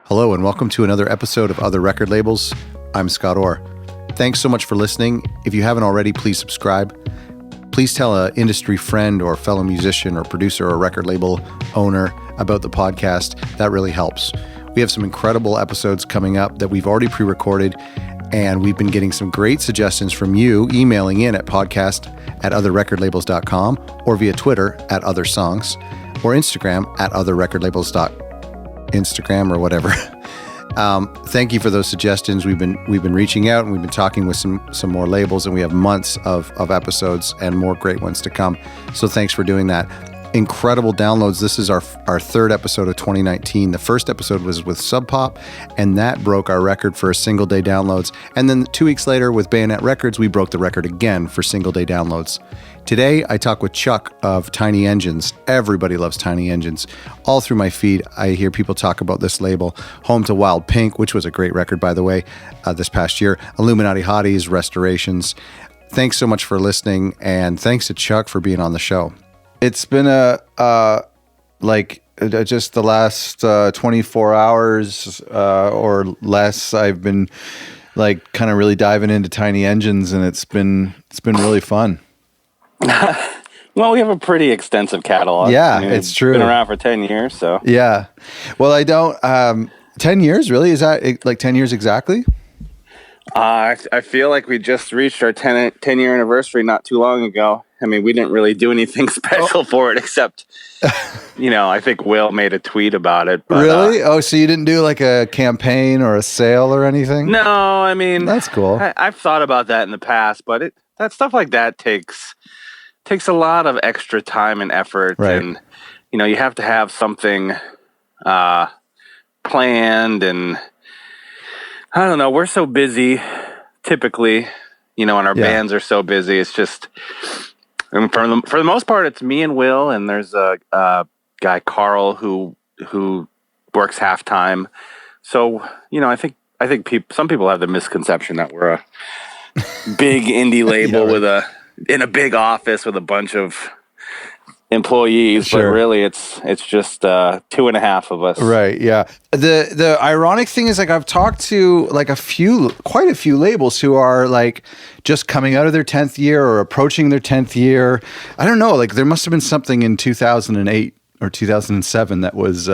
Hello and welcome to another episode of Other Record Labels. I'm Scott Orr. Thanks so much for listening. If you haven't already, please subscribe. Please tell an industry friend or fellow musician or producer or record label owner about the podcast. That really helps. We have some incredible episodes coming up that we've already pre-recorded, and we've been getting some great suggestions from you emailing in at podcast@otherrecordlabels.com or via Twitter @othersongs or Instagram @otherrecordlabels.instagram or whatever. Thank you for those suggestions. We've been reaching out and we've been talking with some more labels, and we have months of episodes and more great ones to come. So thanks for doing that. Incredible downloads. This is our third episode of 2019. The first episode was with Sub Pop, and that broke our record for single day downloads. And then 2 weeks later with Bayonet Records, we broke the record again for single day downloads. Today, I talk with Chuck of Tiny Engines. Everybody loves Tiny Engines. All through my feed, I hear people talk about this label. Home to Wild Pink, which was a great record, by the way, this past year. Illuminati Hotties, Restorations. Thanks so much for listening, and thanks to Chuck for being on the show. It's been just the last 24 hours or less. I've been kind of really diving into Tiny Engines, and it's been really fun. Well, we have a pretty extensive catalog. Yeah, it's true. Been around for 10 years, so. Yeah. Well, I don't 10 years, really? Is that like 10 years exactly? I feel like we just reached our 10-year anniversary not too long ago. I mean, we didn't really do anything special for it, except, I think Will made a tweet about it. But, really? So you didn't do like a campaign or a sale or anything? No, I mean. That's cool. I've thought about that in the past, but that stuff like that takes a lot of extra time and effort. Right. And, you have to have something planned, and I don't know, we're so busy typically, and our bands are so busy. It's just, and for the most part, it's me and Will, and there's a guy, Carl, who works half-time. So, I think some people have the misconception that we're a big indie label in a big office with a bunch of employees, sure. But really it's just 2.5 of us. Right. Yeah. The ironic thing is, I've talked to quite a few labels who are just coming out of their 10th year or approaching their 10th year. I don't know, there must have been something in 2008 or 2007 that was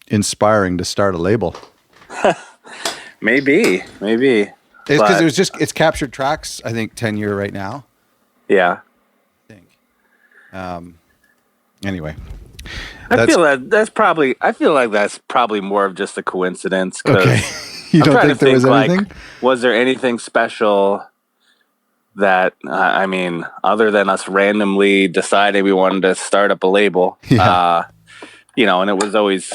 inspiring to start a label. Maybe. It's because it's Captured Tracks, I think, 10 year right now. Yeah. Anyway, I feel like that's probably more of just a coincidence. Okay. You don't think there was anything? Was there anything special that, other than us randomly deciding we wanted to start up a label? Yeah. And it was always,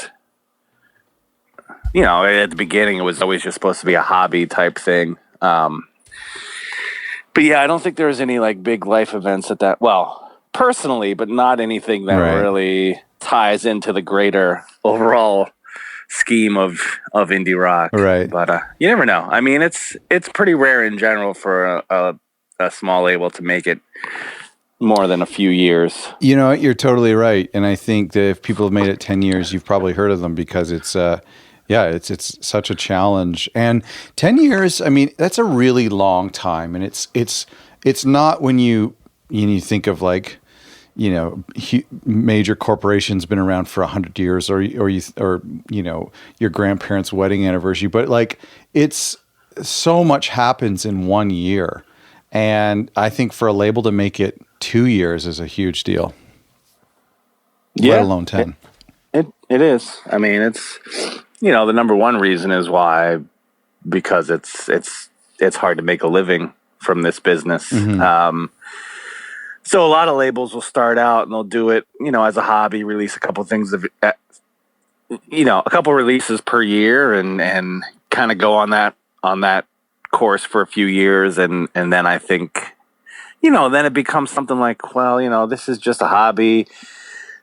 at the beginning, it was always just supposed to be a hobby type thing. But yeah, I don't think there was any big life events at that. Well, personally, but not anything that really ties into the greater overall scheme of indie rock. Right. But you never know. I mean, it's pretty rare in general for a small label to make it more than a few years. You're totally right. And I think that if people have made it 10 years, you've probably heard of them, because it's it's such a challenge. And 10 years, that's a really long time. And it's not when you think of major corporations been around for 100 years or your grandparents' wedding anniversary, but it's so much happens in 1 year. And I think for a label to make it 2 years is a huge deal. Yeah, let alone 10. It is. It's, the number one reason is because it's hard to make a living from this business. Mm-hmm. So a lot of labels will start out and they'll do it, as a hobby, release a couple things a couple releases per year, and kind of go on that course for a few years, and then I think, then it becomes something like, well, this is just a hobby.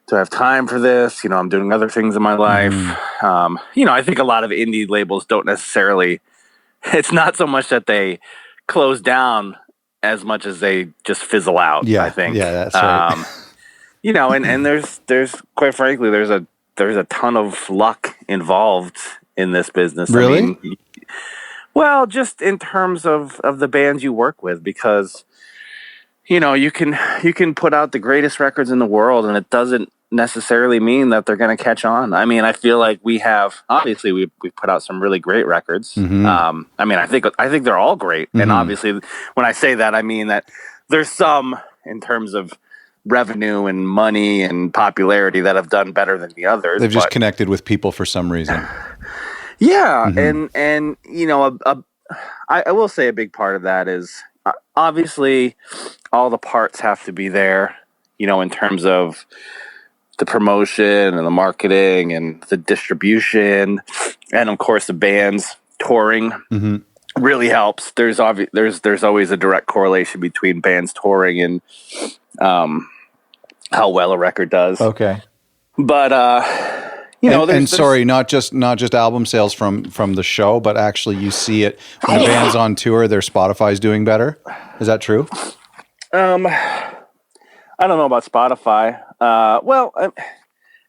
Do I have time for this? I'm doing other things in my life. I think a lot of indie labels don't necessarily. It's not so much that they close down as much as they just fizzle out. Yeah, I think. Yeah, that's right. And there's quite frankly, there's a ton of luck involved in this business. Really? I mean, well, just in terms of the bands you work with, because you can put out the greatest records in the world, and it doesn't necessarily mean that they're going to catch on. I mean, I feel like we put out some really great records. Mm-hmm. I mean, I think they're all great, and obviously, when I say that, I mean that there's some in terms of revenue and money and popularity that have done better than the others. They've just connected with people for some reason. Yeah, and I will say a big part of that is obviously all the parts have to be there, in terms of the promotion and the marketing and the distribution, and of course the bands touring really helps. There's always a direct correlation between bands touring and how well a record does. Okay. But sorry, not just album sales from the show, but actually you see it when a band's on tour, their Spotify's doing better. Is that true? I don't know about Spotify.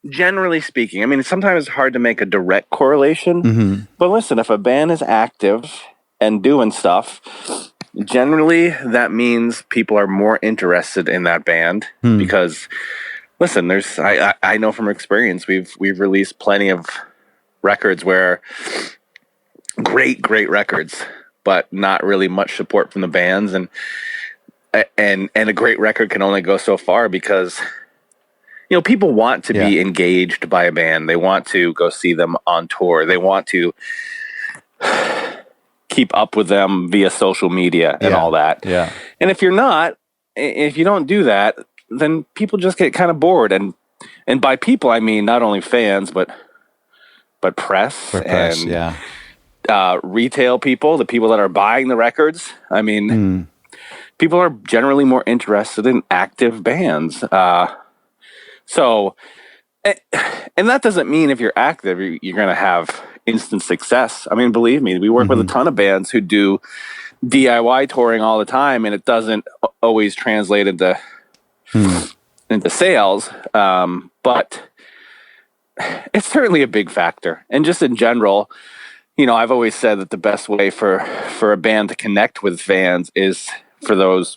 Generally speaking, I mean, sometimes it's hard to make a direct correlation. But listen, if a band is active and doing stuff, generally that means people are more interested in that band because, listen, I know from experience we've released plenty of records where great records, but not really much support from the bands, and a great record can only go so far because people want to be engaged by a band. They want to go see them on tour. They want to keep up with them via social media and all that. Yeah. And if you don't do that, then people just get kind of bored. And by people, I mean not only fans, but press and retail people, the people that are buying the records. I mean, people are generally more interested in active bands. So, and that doesn't mean if you're active, you're going to have instant success. I mean, believe me, we work with a ton of bands who do DIY touring all the time, and it doesn't always translate into sales. But it's certainly a big factor. And just in general, I've always said that the best way for a band to connect with fans is for those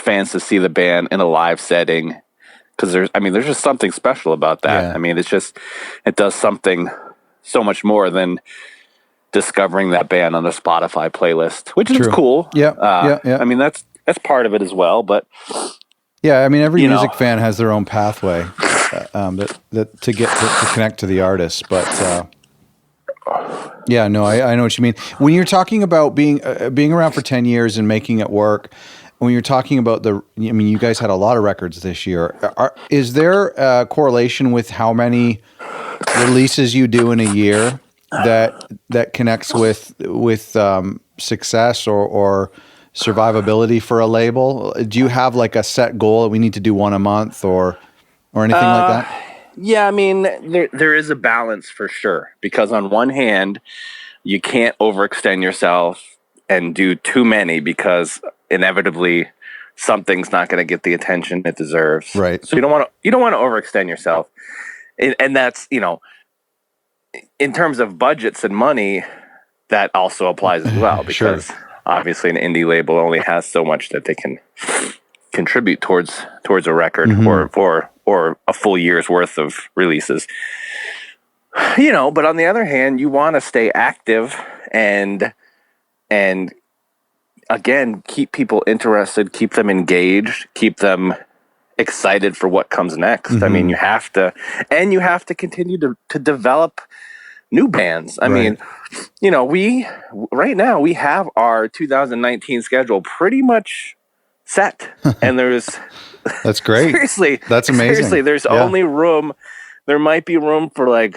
fans to see the band in a live setting. Because there's just something special about that. Yeah. I mean, it does something so much more than discovering that band on a Spotify playlist, which is cool. Yeah. I mean, that's part of it as well. But yeah, I mean, every music fan has their own pathway that to get to connect to the artist. But yeah, no, I know what you mean. When you're talking about being around for 10 years and making it work. When you're talking about you guys had a lot of records this year. Is there a correlation with how many releases you do in a year that connects with success or survivability for a label? Do you have like a set goal? We need to do one a month or anything like that? Yeah, I mean, there is a balance for sure. Because on one hand, you can't overextend yourself and do too many because inevitably something's not going to get the attention it deserves. Right. So you don't want to overextend yourself. And that's, in terms of budgets and money, that also applies as well because obviously an indie label only has so much that they can contribute towards a record or a full year's worth of releases. But on the other hand, you want to stay active and again, keep people interested, keep them engaged, keep them excited for what comes next. I mean, you have to continue to develop new bands. I mean, right now we have our 2019 schedule pretty much set, and that's great. Seriously, that's amazing. Seriously, there's only room. There might be room for like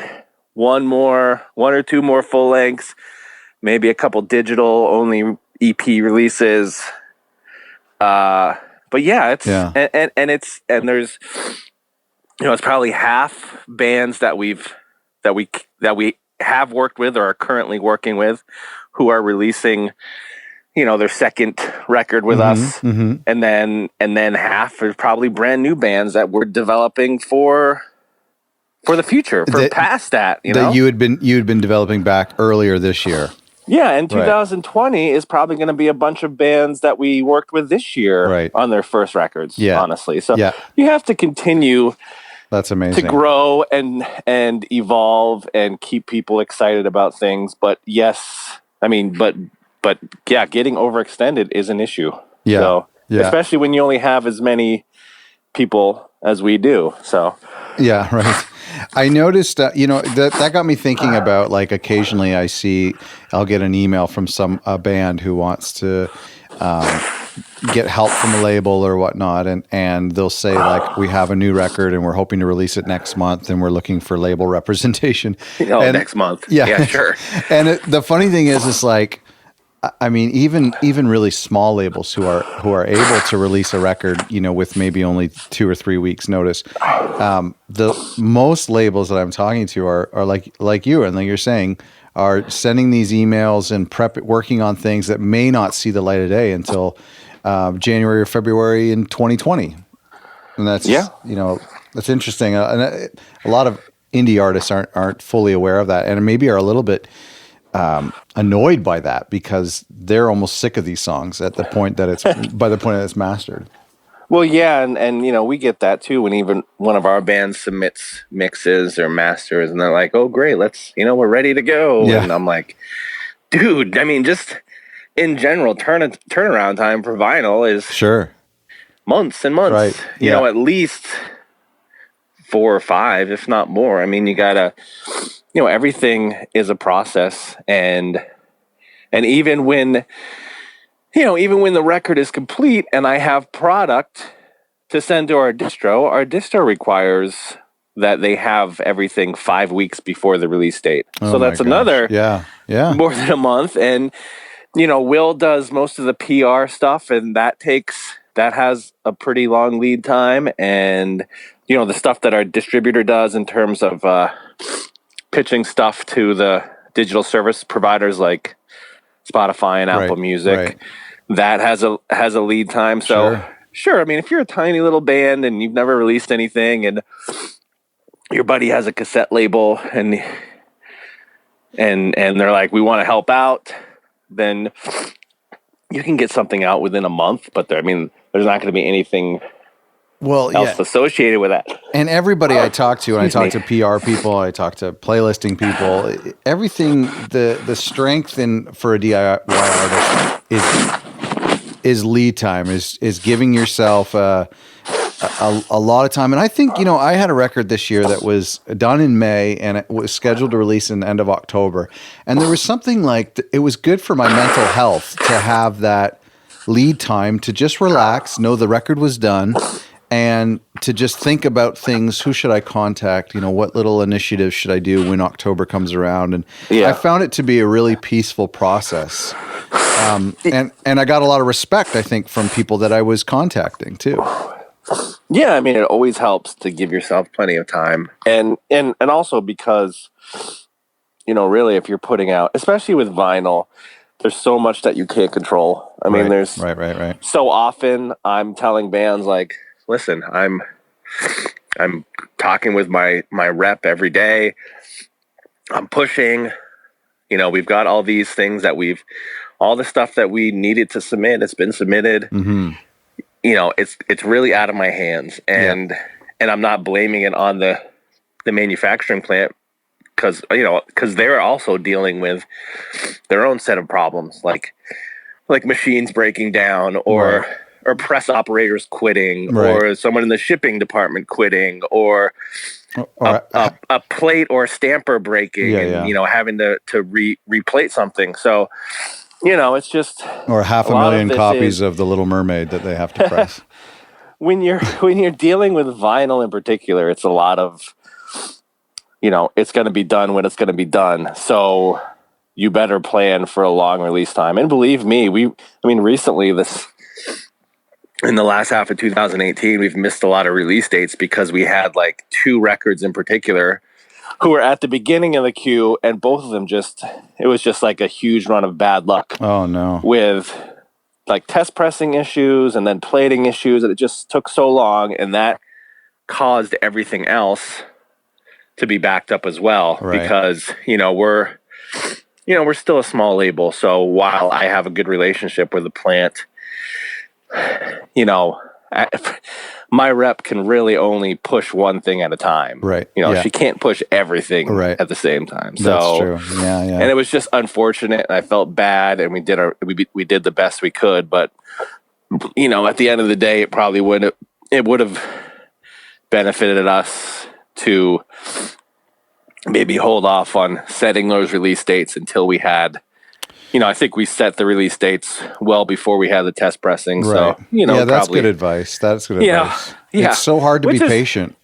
one or two more full lengths, maybe a couple digital only EP releases. But yeah, and there's it's probably half bands that we have worked with or are currently working with who are releasing their second record with us, and then half are probably brand new bands that we're developing for for the future, for past that, you know? That you had been developing back earlier this year. Yeah, and 2020 is probably going to be a bunch of bands that we worked with this year on their first records, honestly. So you have to continue That's amazing. to grow and evolve and keep people excited about things. But yes, I mean, but yeah, getting overextended is an issue. Yeah. So, especially when you only have as many people as we do. So yeah, right. I noticed that got me thinking about, like, occasionally I'll get an email from a band who wants to get help from a label or whatnot, and they'll say, like, we have a new record and we're hoping to release it next month and we're looking for label representation. Next month. Yeah, sure. And the funny thing is like, I mean, even really small labels who are able to release a record, with maybe only 2 or 3 weeks notice. The most labels that I'm talking to are like you, and like you're saying, are sending these emails and working on things that may not see the light of day until January or February in 2020. And that's that's interesting. And a lot of indie artists aren't fully aware of that, and maybe are a little bit annoyed by that because they're almost sick of these songs at the point that it's mastered. Well, yeah, and we get that too when even one of our bands submits mixes or masters, and they're like, "Oh, great, let's we're ready to go." Yeah. And I'm like, "Dude, I mean, just in general, turnaround time for vinyl is months and months. Right. At least 4 or 5, if not more. I mean, you gotta." Everything is a process, and even when the record is complete and I have product to send to our distro requires that they have everything 5 weeks before the release date. So that's another more than a month. And Will does most of the PR stuff, and that has a pretty long lead time. And the stuff that our distributor does in terms of pitching stuff to the digital service providers like Spotify and Apple Music, that has a lead time. So sure, I mean, if you're a tiny little band and you've never released anything, and your buddy has a cassette label, and they're like, we want to help out, then you can get something out within a month. But there's not going to be anything else associated with that. And everybody I talk to, and I talk to PR people, I talk to playlisting people, everything, the strength for a DIY artist is lead time, is giving yourself a lot of time. And I think, I had a record this year that was done in May and it was scheduled to release in the end of October. And there was something like, it was good for my mental health to have that lead time to just relax, know the record was done, and to just think about things. Who should I contact? What little initiatives should I do when October comes around? And I found it to be a really peaceful process. And I got a lot of respect, I think, from people that I was contacting too. Yeah, I mean, it always helps to give yourself plenty of time. And also because, really, if you're putting out, especially with vinyl, there's so much that you can't control. I mean, there's so often I'm telling bands like, listen, I'm talking with my rep every day. I'm pushing, we've got all these things all the stuff that we needed to submit, it's been submitted. Mm-hmm. It's really out of my hands, and I'm not blaming it on the manufacturing plant, because they're also dealing with their own set of problems, like machines breaking down, or press operators quitting, or someone in the shipping department quitting, or a plate or stamper breaking, and having to replate something. So it's just, or 500,000 copies of The Little Mermaid that they have to press. When you're dealing with vinyl in particular, it's a lot of, it's going to be done when it's going to be done. So you better plan for a long release time. And believe me, recently, in the last half of 2018, we've missed a lot of release dates because we had like 2 records in particular who were at the beginning of the queue, and both of them it was just like a huge run of bad luck. Oh no. With like test pressing issues and then plating issues, and it just took so long, and that caused everything else to be backed up as well, Right. because we're still a small label. So while I have a good relationship with the plant, my rep can really only push one thing at a time. Right. She can't push everything Right. at the same time. So That's true. Yeah. and it was just unfortunate, and I felt bad, and we did the best we could, but at the end of the day, it probably would have benefited us to maybe hold off on setting those release dates until we had, I think we set the release dates well before we had the test pressing. Right. So, that's probably good advice. That's good advice. Yeah. It's so hard to be patient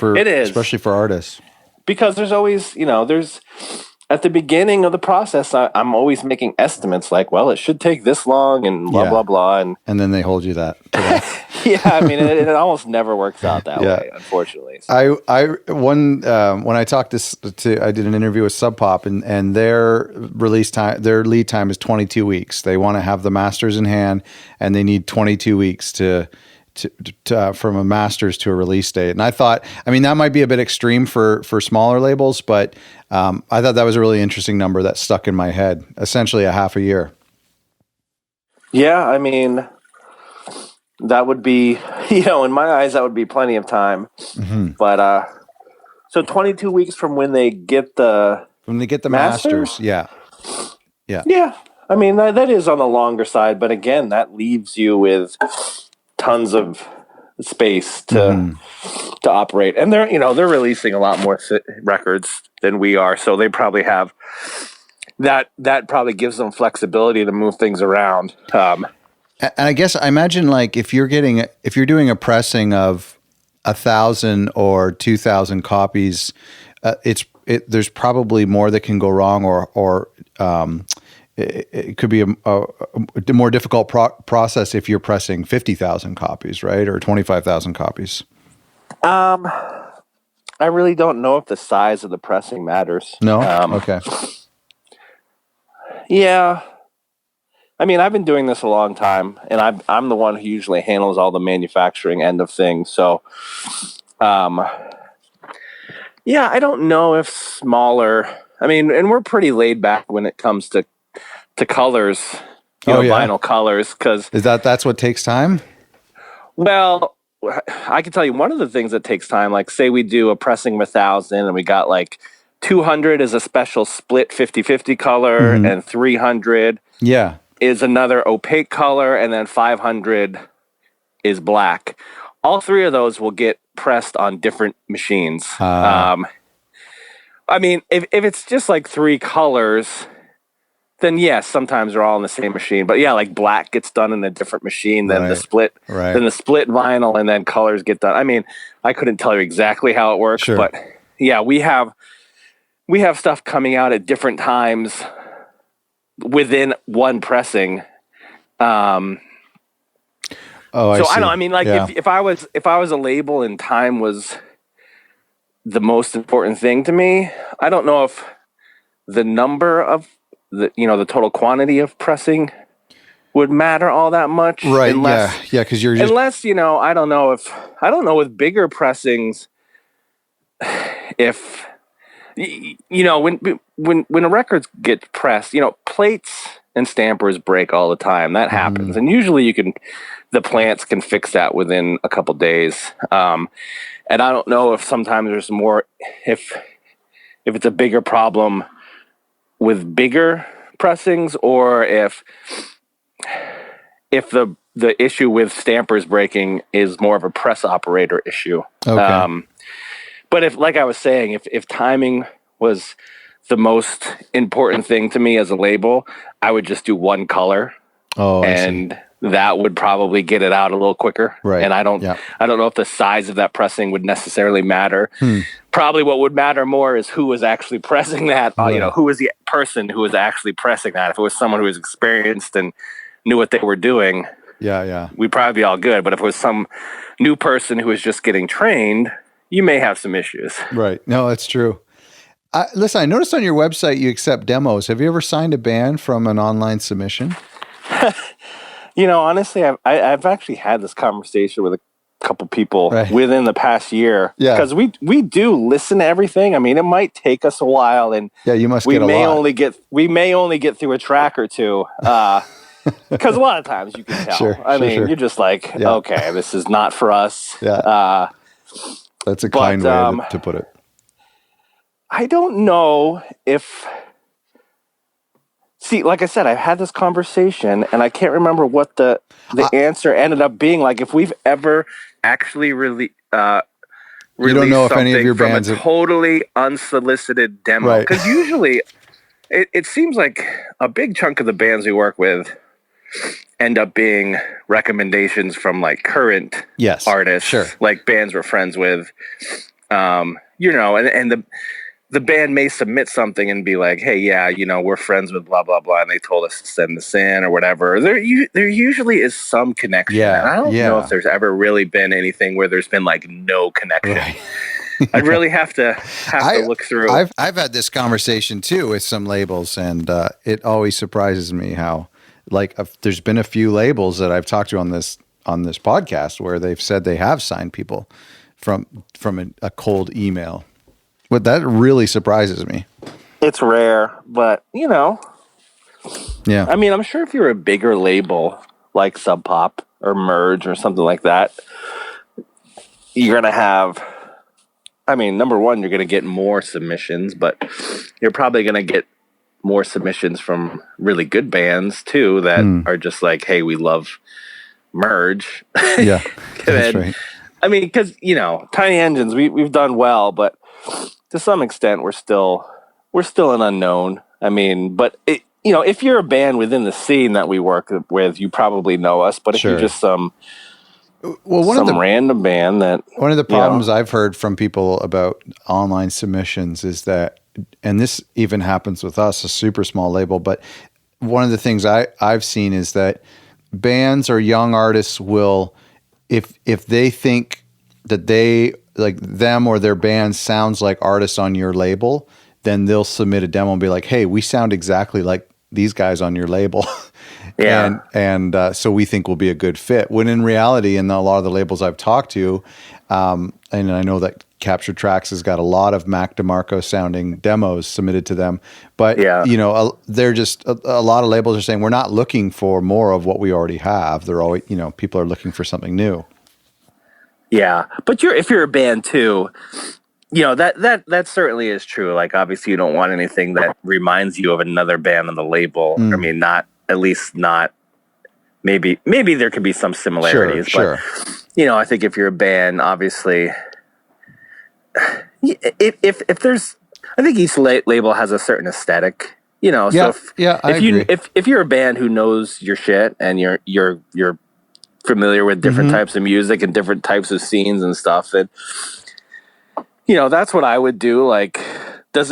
it is, especially for artists. Because there's always, there's at the beginning of the process, I'm always making estimates like, well, it should take this long and blah, blah, blah. And then they hold you that. Yeah. I mean, it almost never works out that way, unfortunately. So. When I talked I did an interview with Sub Pop, and their lead time is 22 weeks. They want to have the masters in hand, and they need 22 weeks to from a master's to a release date. And I thought, that might be a bit extreme for smaller labels, but I thought that was a really interesting number that stuck in my head. Essentially a half a year. Yeah, that would be, in my eyes, that would be plenty of time. Mm-hmm. But so 22 weeks from when they get the masters. Yeah. Yeah. That is on the longer side, but again, that leaves you with tons of space to operate, and they're releasing a lot more records than we are, so they probably have that probably gives them flexibility to move things around. And I guess I imagine, like, if you're doing a pressing of 1,000 or 2,000 copies, there's probably more that can go wrong, or it could be a more difficult process if you're pressing 50,000 copies, right? Or 25,000 copies. I really don't know if the size of the pressing matters. No? Okay. Yeah. I've been doing this a long time, and I'm the one who usually handles all the manufacturing end of things. So, I don't know if smaller, and we're pretty laid back when it comes to colors, vinyl colors, because that's what takes time. Well, I can tell you one of the things that takes time. Like, say we do a pressing of 1,000, and we got like 200 is a special split 50-50 color, and 300 is another opaque color, and then 500 is black. All three of those will get pressed on different machines. If it's just like three colors, then yes, sometimes they're all in the same machine. But yeah, like black gets done in a different machine than the split, than the split vinyl, and then colors get done. I couldn't tell you exactly how it works, but yeah, we have stuff coming out at different times within one pressing. I don't. If I was a label and time was the most important thing to me, I don't know if the number of the total quantity of pressing would matter all that much. Right. Because you're just... unless, I don't know with bigger pressings, if, when a record gets pressed, plates and stampers break all the time. That happens. And usually the plants can fix that within a couple days. And I don't know if sometimes there's more, if it's a bigger problem with bigger pressings, or if the issue with stampers breaking is more of a press operator issue. Okay. But if, like I was saying, if timing was the most important thing to me as a label, I would just do one color. And that would probably get it out a little quicker. Right. And I don't know if the size of that pressing would necessarily matter. Probably what would matter more is who was actually pressing that. Who was the person who was actually pressing that. If it was someone who was experienced and knew what they were doing, we'd probably be all good. But if it was some new person who was just getting trained, you may have some issues. Right. No, that's true. Listen, I noticed on your website you accept demos. Have you ever signed a band from an online submission? Honestly, I've actually had this conversation with couple people Right. within the past year. Yeah. Because we do listen to everything. I mean, it might take us a while, and Yeah, you must we get a may lot. only get through a track or two. Because a lot of times you can tell. Sure, I mean, sure. you're just like, Yeah. okay, this is not for us. Yeah. That's a kind way to put it. I don't know if. See, like I said, I've had this conversation, and I can't remember what the answer ended up being. Like, if we've ever actually really you don't know if any of your from bands a totally unsolicited demo, right? Because usually, it seems like a big chunk of the bands we work with end up being recommendations from like current artists, sure. like bands we're friends with. You know, and the band may submit something and be like, hey, yeah, you know, we're friends with blah, blah, blah, and they told us to send this in or whatever. There usually is some connection. Yeah, and I don't know if there's ever really been anything where there's been like no connection. Right. I'd really have to look through. I've had this conversation too with some labels, and it always surprises me how like there's been a few labels that I've talked to on this podcast where they've said they have signed people from a cold email. But that really surprises me. It's rare, but you know. Yeah. I mean, I'm sure if you're a bigger label like Sub Pop or Merge or something like that, you're going to have, I mean, number one, you're going to get more submissions, but you're probably going to get more submissions from really good bands too that are just like, hey, we love Merge. Yeah, that's right. I mean, because, you know, Tiny Engines, we've done well, but to some extent, we're still an unknown. I mean, but you know, if you're a band within the scene that we work with, you probably know us. But if you're just some random band that one of the problems I've heard from people about online submissions is that, and this even happens with us, a super small label, but one of the things I've seen is that bands or young artists will, if they think that they like them or their band sounds like artists on your label, then they'll submit a demo and be like, hey, we sound exactly like these guys on your label. Yeah. and so we think we'll be a good fit. When in reality, in a lot of the labels I've talked to, and I know that Captured Tracks has got a lot of Mac DeMarco sounding demos submitted to them, but you know, they're just a lot of labels are saying we're not looking for more of what we already have. They're always, you know, people are looking for something new. Yeah, but if you're a band too, you know, that certainly is true. Like, obviously, you don't want anything that reminds you of another band on the label. I mean, not maybe there could be some similarities, sure. But you know, I think if you're a band, obviously, if there's, I think each label has a certain aesthetic. You know, so if you're a band who knows your shit and you're familiar with different types of music and different types of scenes and stuff, and you know, that's what I would do. Like, does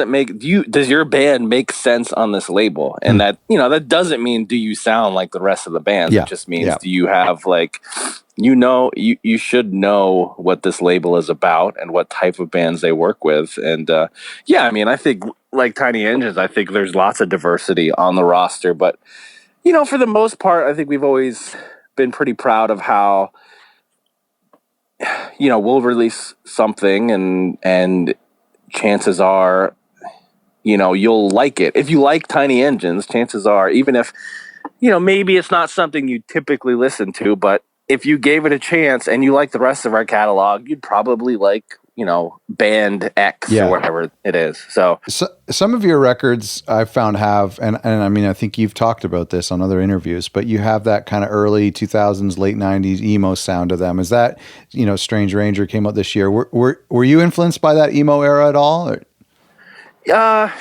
your band make sense on this label? And that, you know, that doesn't mean do you sound like the rest of the bands. It just means do you have like, you know, you should know what this label is about and what type of bands they work with. And I mean, I think like Tiny Engines, I think there's lots of diversity on the roster, but you know, for the most part, I think we've always been pretty proud of how, you know, we'll release something and chances are, you know, you'll like it. If you like Tiny Engines, chances are, even if, you know, maybe it's not something you typically listen to, but if you gave it a chance and you like the rest of our catalog, you'd probably like, you know, band X or whatever it is. So some of your records I've found have, and I mean, I think you've talked about this on other interviews, but you have that kind of early 2000s, late 90s emo sound to them. Is that, you know, Strange Ranger came out this year. Were you influenced by that emo era at all? Or?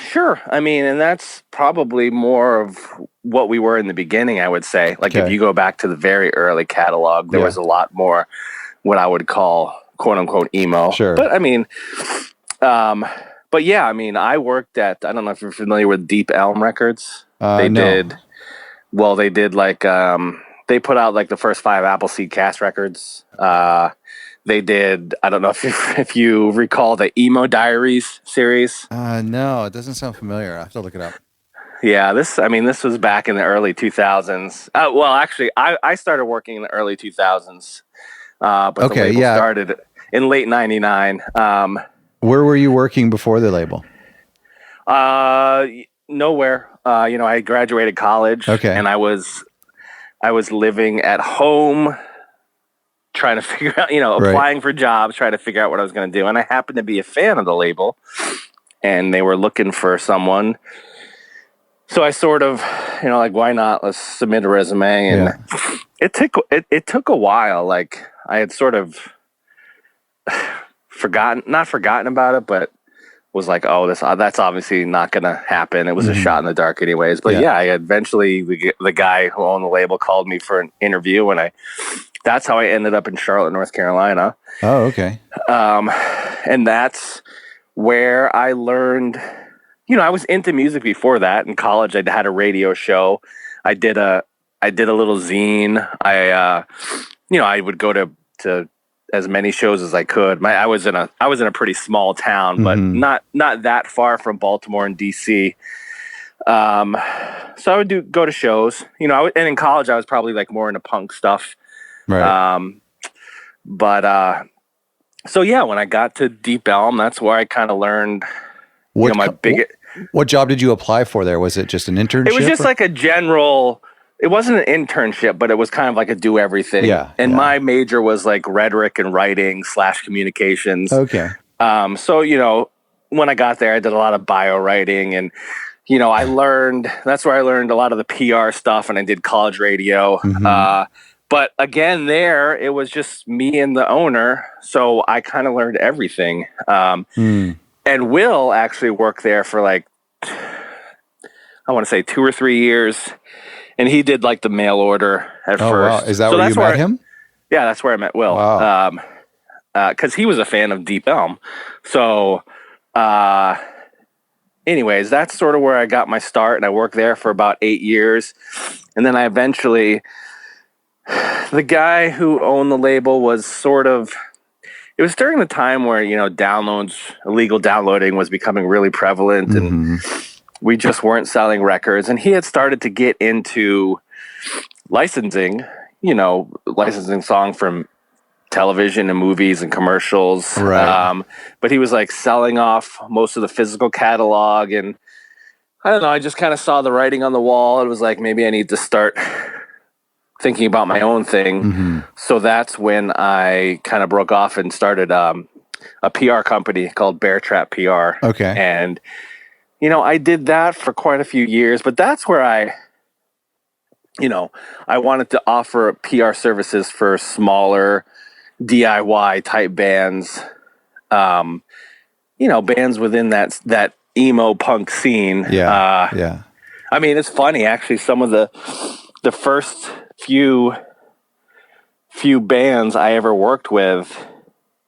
Sure. I mean, and that's probably more of what we were in the beginning, I would say. Like, if you go back to the very early catalog, there was a lot more what I would call quote unquote emo. Sure. But I mean, but yeah, I mean, I worked at, I don't know if you're familiar with Deep Elm Records. They did like, they put out like the first 5 Appleseed Cast records. They did, I don't know if you recall the Emo Diaries series. No, it doesn't sound familiar. I have to look it up. Yeah, this was back in the early 2000s. Well, actually, I started working in the early 2000s. But the label started in late '99. Where were you working before the label? Nowhere. I graduated college, and I was living at home, trying to figure out, applying for jobs, trying to figure out what I was going to do. And I happened to be a fan of the label, and they were looking for someone. So I sort of, why not? Let's submit a resume. And it took a while. Like, I had sort of not forgotten about it, but was like, oh, that's obviously not going to happen. It was a shot in the dark anyways. But I eventually, the guy who owned the label called me for an interview, and that's how I ended up in Charlotte, North Carolina. Oh, okay. And that's where I learned, I was into music before that. In college, I had a radio show. I did a little zine. I would go to as many shows as I could. I was in a pretty small town, but not that far from Baltimore and DC. So I would go to shows, and in college I was probably like more into punk stuff. Right. So when I got to Deep Elm, that's where I kind of learned, what job did you apply for there? Was it just an internship? It was just like a general. It wasn't an internship, but it was kind of like a do everything. Yeah. And my major was like rhetoric and writing / communications. Okay. So, when I got there, I did a lot of bio writing, and, that's where I learned a lot of the PR stuff, and I did college radio. But again, there, it was just me and the owner. So I kind of learned everything. And Will actually worked there for like, I want to say 2 or 3 years. And he did like the mail order at first. Wow. Is that where you met him? Yeah, that's where I met Will. Wow. Because he was a fan of Deep Elm. So, anyways, that's sort of where I got my start. And I worked there for about 8 years. And then I eventually, the guy who owned the label was it was during the time where, illegal downloading was becoming really prevalent. And we just weren't selling records, and he had started to get into licensing song from television and movies and commercials. Right. But he was like selling off most of the physical catalog, and I don't know, I just kind of saw the writing on the wall. It was like, maybe I need to start thinking about my own thing. So that's when I kind of broke off and started a PR company called Bear Trap PR. Okay. And I did that for quite a few years, but that's where I wanted to offer PR services for smaller DIY type bands, bands within that emo punk scene. Yeah. I mean, it's funny, actually, some of the first few bands I ever worked with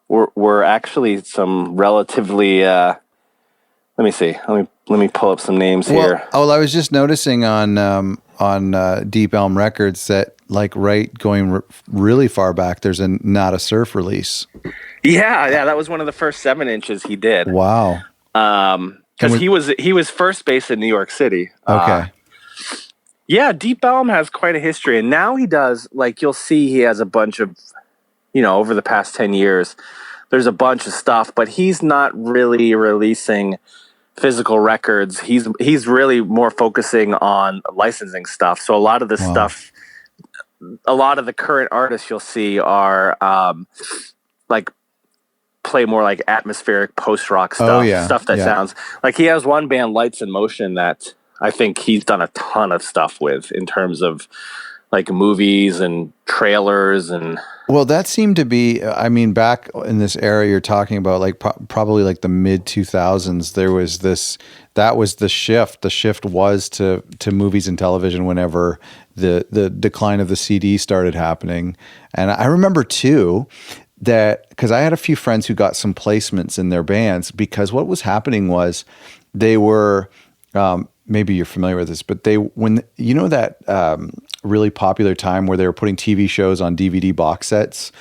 were actually some relatively, let me see. Let me pull up some names here. Well, I was just noticing on Deep Elm Records that going really far back, there's a Not a Surf release. Yeah, that was one of the first 7 inches he did. Wow. Because he was first based in New York City. Okay. Deep Elm has quite a history, and now he does. Like, you'll see, he has a bunch of, over the past 10 years, there's a bunch of stuff, but he's not really releasing physical records. He's really more focusing on licensing stuff. So a lot of the stuff, a lot of the current artists you'll see are play more like atmospheric post-rock stuff. Stuff that sounds like, he has one band, Lights in Motion, that I think he's done a ton of stuff with in terms of like movies and trailers. And well, that seemed to be, back in this era you're talking about, like probably like the mid 2000s, there was that was the shift. The shift was to movies and television whenever the decline of the CD started happening. And I remember too that, because I had a few friends who got some placements in their bands, because what was happening was they were, maybe you're familiar with this, but that really popular time where they were putting TV shows on DVD box sets,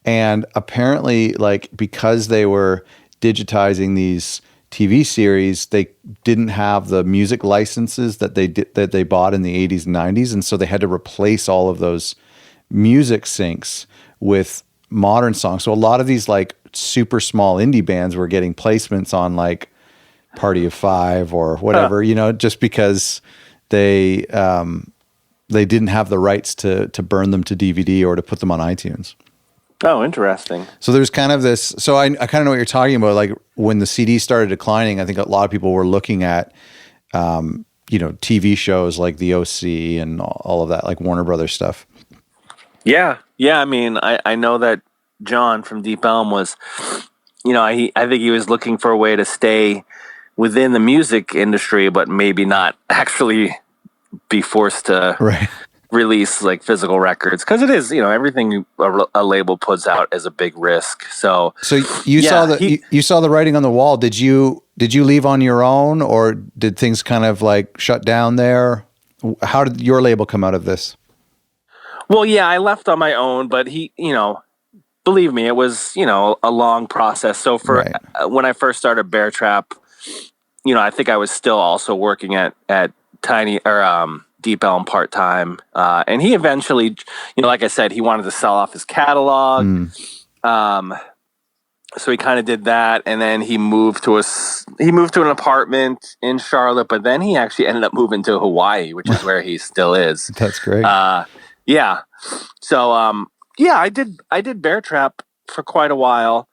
and apparently, like, because they were digitizing these TV series, they didn't have the music licenses that they bought in the 80s and 90s, and so they had to replace all of those music syncs with modern songs. So a lot of these like super small indie bands were getting placements on like Party of Five or whatever, just because they didn't have the rights to burn them to DVD or to put them on iTunes. Oh, interesting. So there's kind of this. So I kind of know what you're talking about. Like when the CD started declining, I think a lot of people were looking at, TV shows like The OC and all of that, like Warner Brothers stuff. Yeah. I mean, I know that John from Deep Elm was, I think he was looking for a way to stay within the music industry, but maybe not actually be forced to release like physical records, because it is, everything a label puts out is a big risk. So you saw the writing on the wall. Did you leave on your own, or did things kind of like shut down there? How did your label come out of this? Well, yeah, I left on my own, but he, believe me, it was, a long process. So when I first started Bear Trap, I think I was still also working at Tiny or Deep Elm part-time. And he eventually, like I said, he wanted to sell off his catalog. So he kind of did that, and then he moved to an apartment in Charlotte, but then he actually ended up moving to Hawaii, which is where he still is. That's great. Yeah. So I did Bear Trap for quite a while,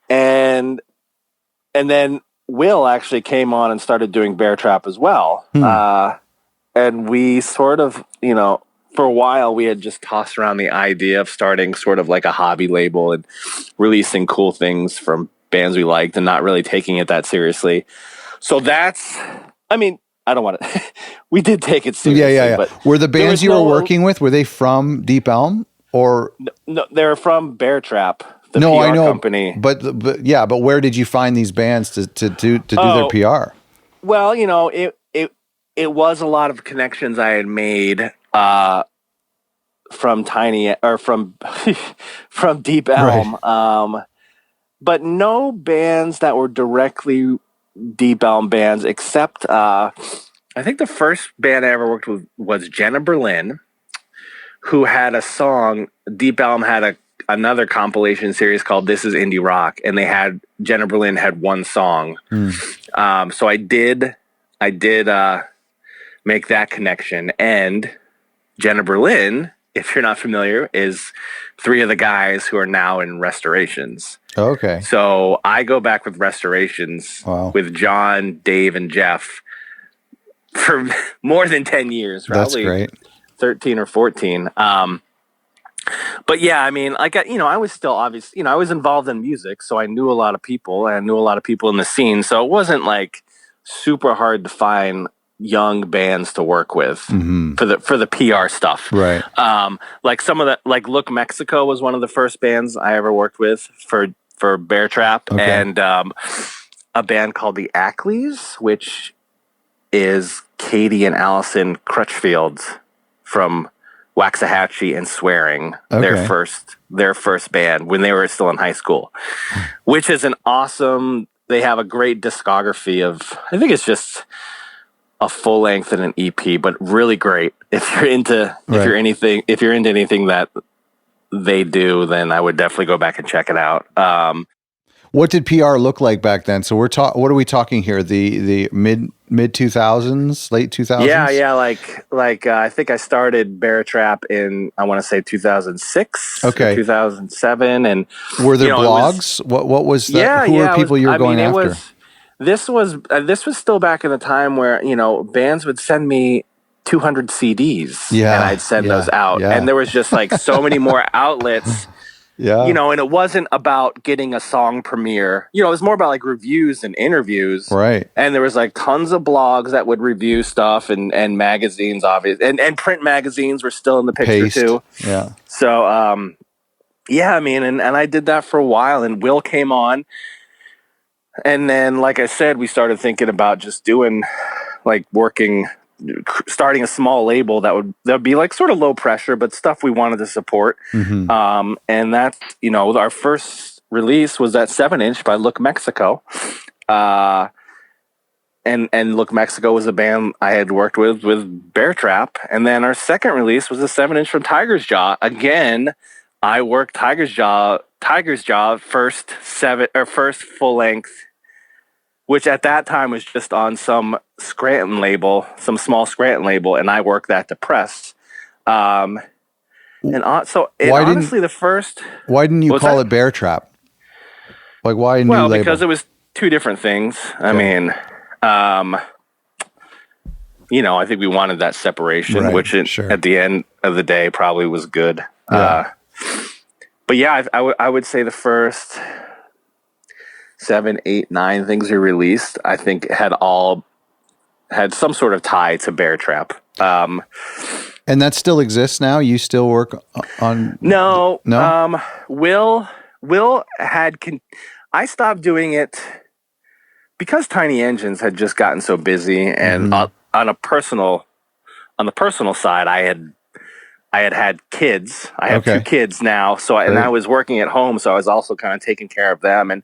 and then Will actually came on and started doing Bear Trap as well. And we sort of, for a while we had just tossed around the idea of starting sort of like a hobby label and releasing cool things from bands we liked and not really taking it that seriously. So I don't want to, we did take it seriously. Yeah. But were the bands you were working with, were they from Deep Elm or? No, they're from Bear Trap, the PR I know, company. But where did you find these bands to do their PR? Well, it was a lot of connections I had made from Tiny or from Deep Elm, but no bands that were directly Deep Elm bands, except I think the first band I ever worked with was Jenna Berlin, who had a song. Deep Elm had another compilation series called This Is Indie Rock, and Jenna Berlin had one song. So I did make that connection. And Jenna Berlin, if you're not familiar, is three of the guys who are now in Restorations. Okay. So I go back with Restorations with John, Dave, and Jeff for more than 10 years. Probably That's great. 13 or 14. But yeah, I mean, I was still obviously, I was involved in music, so I knew a lot of people, and I knew a lot of people in the scene. So it wasn't like super hard to find young bands to work with for the PR stuff. Right. Like some of the, like Look Mexico was one of the first bands I ever worked with for Bear Trap, and a band called the Ackleys, which is Katie and Allison Crutchfield from Waxahachie and Swearing, their first band when they were still in high school, which is an awesome. They have a great discography of, I think it's just a full length and an EP, but really great. If you're into if you're into anything that they do, then I would definitely go back and check it out. What did PR look like back then? So what are we talking here? The mid 2000s, late 2000s? Yeah. Like I think I started Bear Trap in, I want to say 2006, or 2007, and were there blogs? What was that? Who were people you were going after? This was still back in the time where bands would send me 200 CDs, and I'd send those out, and there was just like so many more outlets. Yeah. And it wasn't about getting a song premiere. It was more about like reviews and interviews. Right. And there was like tons of blogs that would review stuff, and magazines, obviously. And print magazines were still in the picture too. Yeah. So, I mean, and I did that for a while, and Will came on. And then, like I said, we started thinking about just doing starting a small label that would be like sort of low pressure, but stuff we wanted to support. And that's, our first release was that 7-inch by Look Mexico. And Look Mexico was a band I had worked with Bear Trap. And then our second release was a 7-inch from Tiger's Jaw. Again, I worked Tiger's Jaw first full length, which at that time was just on some small Scranton label, and I worked that to press. Honestly, the first. Why didn't you call it Bear Trap? Like, why a new label? Well, because it was two different things. Okay. I mean, I think we wanted that separation, right, which at the end of the day probably was good. Yeah. But yeah, I would say the first 7, 8, 9 things we released, I think had some sort of tie to Bear Trap. And that still exists now? You still work on? No. Will had. I stopped doing it because Tiny Engines had just gotten so busy, and on the personal side, I had kids. I have 2 kids now, and I was working at home, so I was also kind of taking care of them, and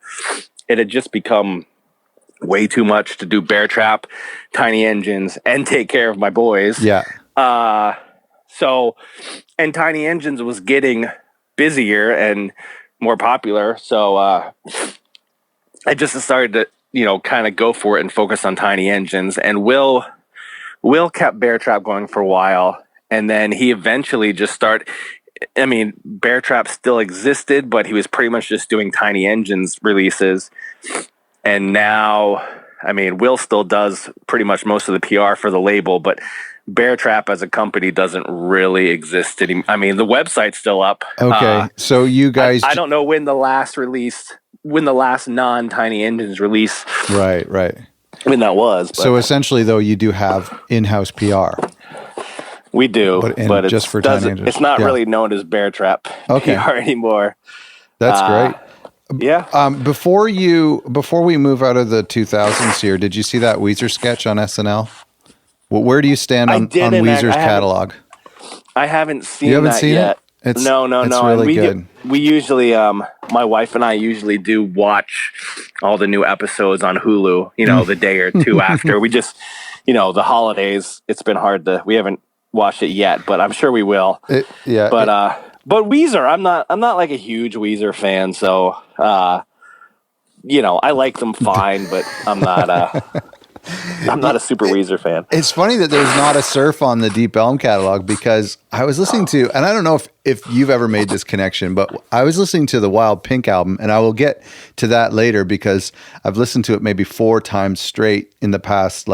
it had just become way too much to do Bear Trap, Tiny Engines, and take care of my boys. Yeah. And Tiny Engines was getting busier and more popular, so I just started to, kind of go for it and focus on Tiny Engines. And Will kept Bear Trap going for a while, and then he eventually just started. I mean, Bear Trap still existed, but he was pretty much just doing Tiny Engines releases. And now, I mean, Will still does pretty much most of the PR for the label, but Bear Trap as a company doesn't really exist anymore. I mean, the website's still up. Okay, so you guys... I don't know when the last non-Tiny Engines release... Right. When that was. But. So essentially, though, you do have in-house PR. We do, but it's, just for Tiny Engines. It's not really known as Bear Trap PR anymore. That's great. Yeah. Before we move out of the 2000s here, did you see that Weezer sketch on SNL? Well, where do you stand on Weezer's catalog? I haven't seen that yet. It's no. really good. We usually, my wife and I usually do watch all the new episodes on Hulu, the day or two after. We just, the holidays, it's been hard we haven't watched it yet, but I'm sure we will. But Weezer, I'm not like a huge Weezer fan, so, I like them fine, but I'm not a super Weezer fan. It's funny that there's not a surf on the Deep Elm catalog, because I was listening to, and I don't know if you've ever made this connection, but I was listening to the Wild Pink album, and I will get to that later because I've listened to it maybe 4 times straight in the past,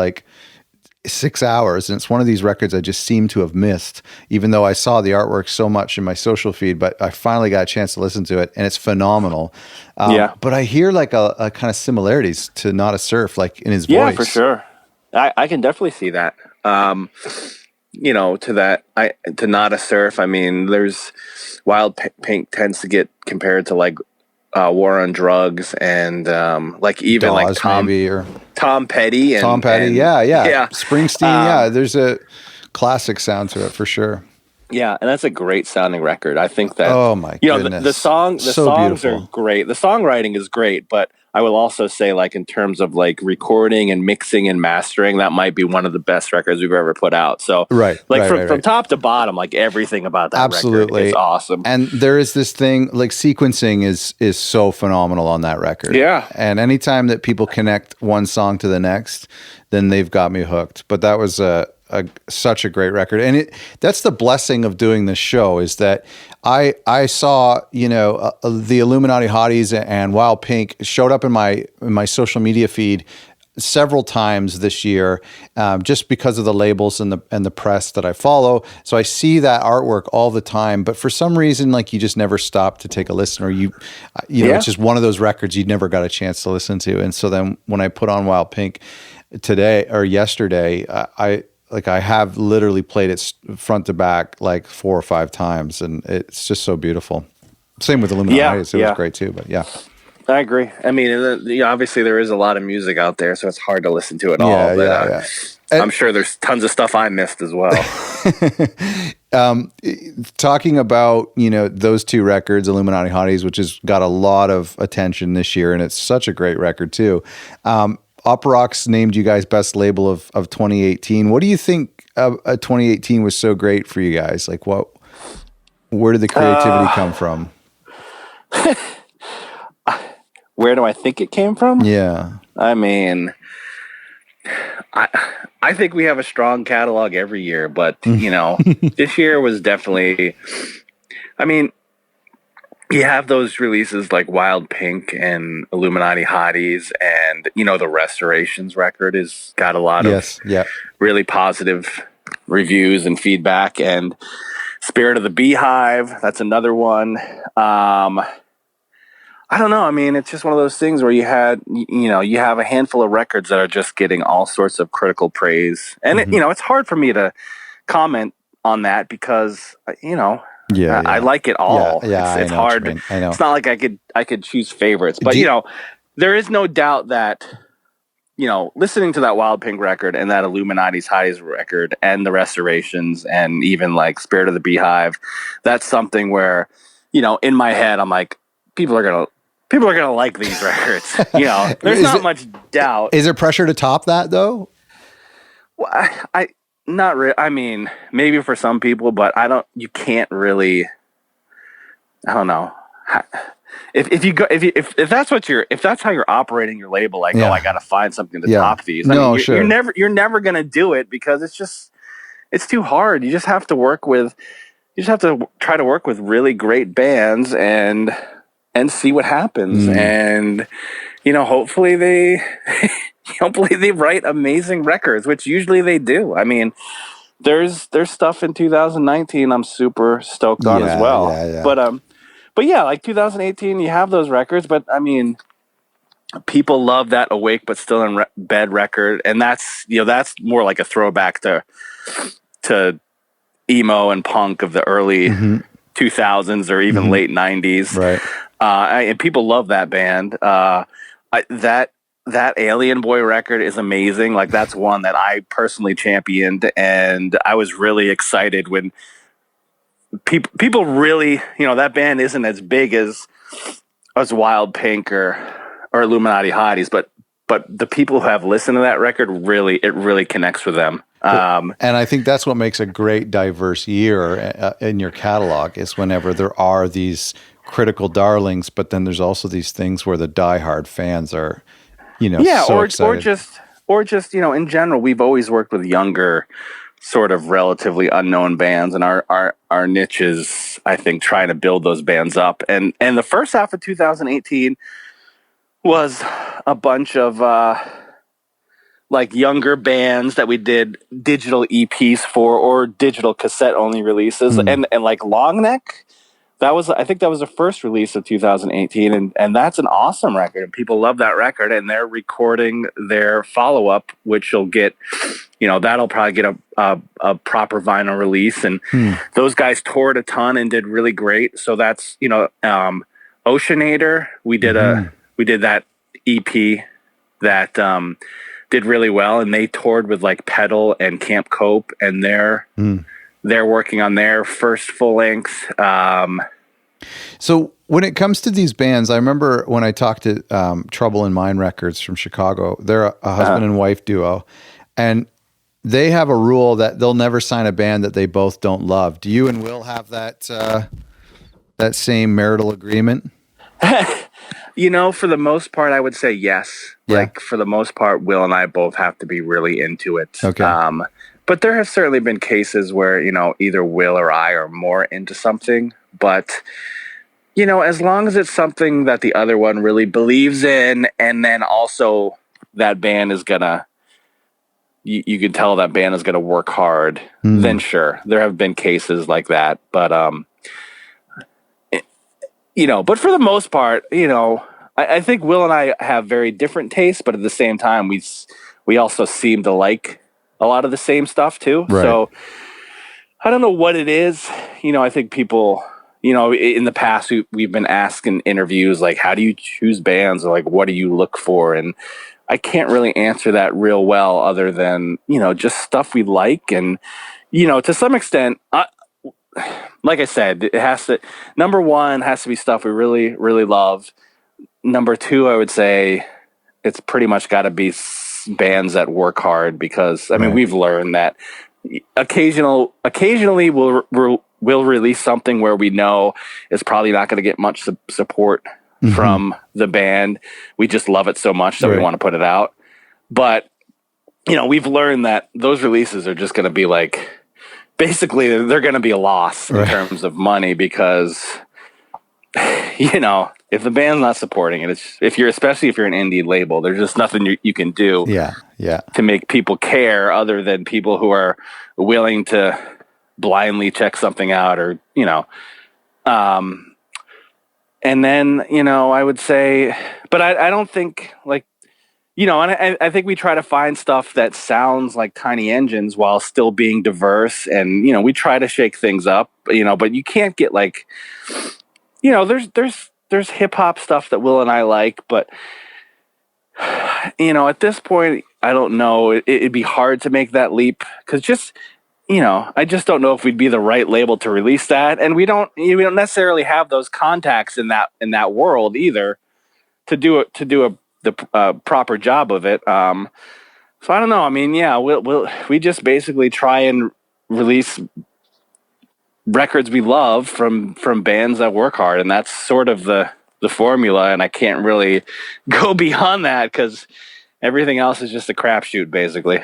6 hours. And it's one of these records I just seem to have missed, even though I saw the artwork so much in my social feed, but I finally got a chance to listen to it, and it's phenomenal. But I hear a kind of similarities to Not a Surf, in his voice. Yeah, for sure. I can definitely see that. To Not a Surf, I mean, there's Wild Pink tends to get compared to War on Drugs and even Dawes, Tom Petty. Tom Petty, yeah. Springsteen, there's a classic sound to it for sure. Yeah, and that's a great sounding record. I think that goodness. the songs beautiful. Are great. The songwriting is great, but I will also say in terms of recording and mixing and mastering, that might be one of the best records we've ever put out. So from top to bottom, everything about that record is awesome. And there is this thing sequencing is so phenomenal on that record. Yeah. And anytime that people connect one song to the next, then they've got me hooked. But that was such a great record, and that's the blessing of doing this show, is that I saw the Illuminati Hotties and Wild Pink showed up in my social media feed several times this year, just because of the labels and the press that I follow. So I see that artwork all the time, but for some reason, you just never stop to take a listen, or it's just one of those records you never got a chance to listen to. And so then when I put on Wild Pink today or yesterday, I have literally played it front to back 4 or 5 times, and it's just so beautiful. Same with Illuminati. It was great too, but yeah. I agree. I mean, obviously there is a lot of music out there, so it's hard to listen to it all. But I'm sure there's tons of stuff I missed as well. Talking about, those 2 records, Illuminati Hotties, which has got a lot of attention this year, and it's such a great record too. Uproxx named you guys best label of 2018. What do you think 2018 was so great for you guys? What Where did the creativity come from? Where do I think it came from? Yeah. I mean, I think we have a strong catalog every year, but this year was definitely. I mean, you have those releases like Wild Pink and Illuminati Hotties, and the Restorations record has got a lot of really positive reviews and feedback, and Spirit of the Beehive, that's another one. I don't know. I mean, it's just one of those things where you have a handful of records that are just getting all sorts of critical praise. And, it's hard for me to comment on that because, I like it all. Yeah, it's hard. I know. It's not like I could choose favorites. But, there is no doubt that, listening to that Wild Pink record and that Illuminati's Highs record and the Restorations and even like Spirit of the Beehive, that's something where, in my head, I'm like, people are going to like these records. There's not much doubt. Is there pressure to top that though? Well, I not really. I mean, maybe for some people, but you can't really, I don't know. If that's how you're operating your label, like, I got to find something to top these. I mean, you're never going to do it because it's too hard. You just have to try to work with really great bands and see what happens. And, hopefully they write amazing records, which usually they do. I mean, there's stuff in 2019 I'm super stoked on as well. But yeah, like 2018, you have those records, but I mean, people love that Awake But Still in Bed record, and that's more like a throwback to emo and punk of the early 2000s or even late 90s. Right. And people love that band. That Alien Boy record is amazing. Like, that's one that I personally championed, and I was really excited when people really, that band isn't as big as Wild Pink or Illuminati Hotties, but the people who have listened to that record it really connects with them. And I think that's what makes a great diverse year in your catalog is whenever there are these critical darlings, but then there's also these things where the diehard fans are, so excited. or just in general, we've always worked with younger, sort of relatively unknown bands, and our niche is, I think, trying to build those bands up. And the first half of 2018 was a bunch of like younger bands that we did digital EPs for or digital cassette only releases, and like Long Neck. I think that was the first release of 2018, and that's an awesome record, and people love that record, and they're recording their follow-up, which will get, that'll probably get a proper vinyl release, and those guys toured a ton and did really great. So that's, Oceanator, we did that EP that did really well, and they toured with like Pedal and Camp Cope, and they're working on their first full length. So when it comes to these bands, I remember when I talked to Trouble in Mind Records from Chicago. They're a husband and wife duo, and they have a rule that they'll never sign a band that they both don't love. Do you and Will have that same marital agreement? For the most part, I would say yes. Yeah. Like, for the most part, Will and I both have to be really into it. Okay. But there have certainly been cases where, either Will or I are more into something. But, as long as it's something that the other one really believes in, and then also that band is gonna, you can tell that band is gonna work hard, then sure. There have been cases like that. But, but for the most part, I think Will and I have very different tastes, but at the same time, we also seem to like a lot of the same stuff too. Right. So I don't know what it is. I think people, in the past, we've been asked in interviews, like, how do you choose bands? Or like, what do you look for? And I can't really answer that real well other than, just stuff we like. And, to some extent, like I said, number one has to be stuff we really, really love. Number two, I would say it's pretty much got to be bands that work hard, because I mean, we've learned that occasionally we'll we'll release something where we know it's probably not going to get much support from the band. We just love it so much that we want to put it out. But, you know, we've learned that those releases are just going to be like, basically they're going to be a loss in terms of money because, you know, if the band's not supporting it, especially if you're an indie label, there's just nothing you can do to make people care other than people who are willing to blindly check something out or, you know, and then, you know, I would say, but I don't think like, you know, and I think we try to find stuff that sounds like Tiny Engines while still being diverse. And, you know, we try to shake things up, you know, but you can't get like, you know, there's hip hop stuff that Will and I like, but, you know, at this point, I don't know. It'd be hard to make that leap because just, you know, I just don't know if we'd be the right label to release that, and we don't necessarily have those contacts in that world either to do the proper job of it. So I don't know. I mean, yeah, we just basically try and release records we love from bands that work hard, and that's sort of the formula. And I can't really go beyond that because everything else is just a crapshoot, basically.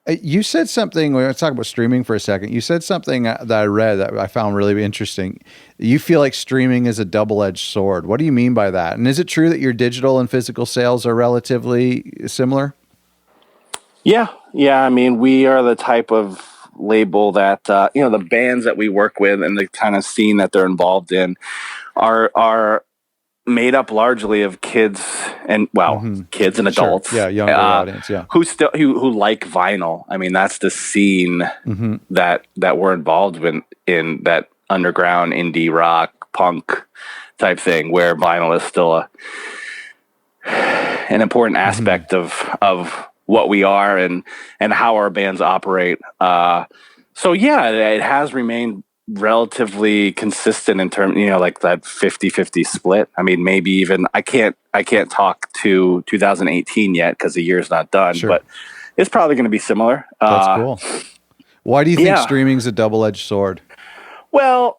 You said something, we're going to talk about streaming for a second. You said something that I read that I found really interesting. You feel like streaming is a double-edged sword. What do you mean by that? And is it true that your digital and physical sales are relatively similar? Yeah. I mean, we are the type of label that, you know, the bands that we work with and the kind of scene that they're involved in are made up largely of kids and kids and adults, younger audience, who like vinyl. I mean, that's the scene that we're involved in that underground indie rock punk type thing, where vinyl is still an important aspect of what we are and how our bands operate. So yeah, it has remained relatively consistent in terms, you know, like that 50-50 split. I mean, maybe even I can't talk to 2018 yet because the year's not done, but it's probably going to be similar. That's cool. Why do you think streaming's a double-edged sword? Well,